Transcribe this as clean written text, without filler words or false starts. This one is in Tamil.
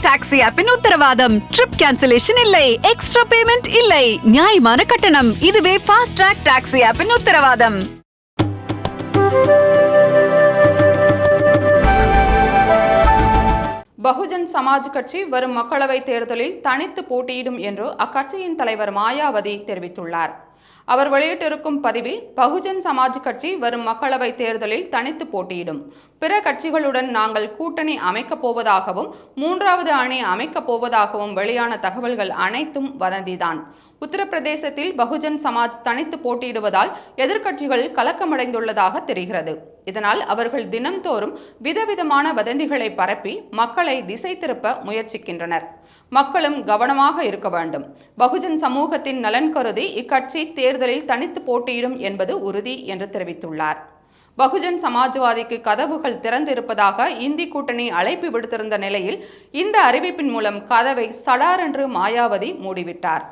டாக்ஸி ஆப்பின் உத்தரவாதம். ட்ரிப் கேன்சலேஷன் இல்லை, எக்ஸ்ட்ரா பேமெண்ட் இல்லை, நியாயமான கட்டணம். இதுவே ஃபாஸ்ட் ட்ராக் டாக்ஸி ஆப்பின் உத்தரவாதம். பகுஜன் சமாஜ் கட்சி வரும் மக்களவைத் தேர்தலில் தனித்து போட்டியிடும் என்று அக்கட்சியின் தலைவர் மாயாவதி தெரிவித்துள்ளார். அவர் வெளியிட்டிருக்கும் பதிவில், பகுஜன் சமாஜ் கட்சி வரும் மக்களவைத் தேர்தலில் தனித்து போட்டியிடும். பிற கட்சிகளுடன் நாங்கள் கூட்டணி அமைக்கப் போவதாகவும் 3வது அணி அமைக்கப் போவதாகவும் வெளியான தகவல்கள் அனைத்தும் வதந்திதான். உத்தரப்பிரதேசத்தில் பகுஜன் சமாஜ் தனித்து போட்டியிடுவதால் எதிர்க்கட்சிகள் கலக்கமடைந்துள்ளதாக தெரிகிறது. இதனால் அவர்கள் தினம்தோறும் விதவிதமான வதந்திகளை பரப்பி மக்களை திசை திருப்ப முயற்சிக்கின்றனர். மக்களும் கவனமாக இருக்க வேண்டும். பகுஜன் சமூகத்தின் நலன் கருதி இக்கட்சி தேர்தலில் தனித்து போட்டியிடும் என்பது உறுதி என்று தெரிவித்துள்ளார். பகுஜன் சமாஜ்வாதிக்கு கதவுகள் திறந்திருப்பதாக இந்தி கூட்டணி அழைப்பு விடுத்திருந்த நிலையில் இந்த அறிவிப்பின் மூலம் கதவை சடாரென்று மாயாவதி மூடிவிட்டார்.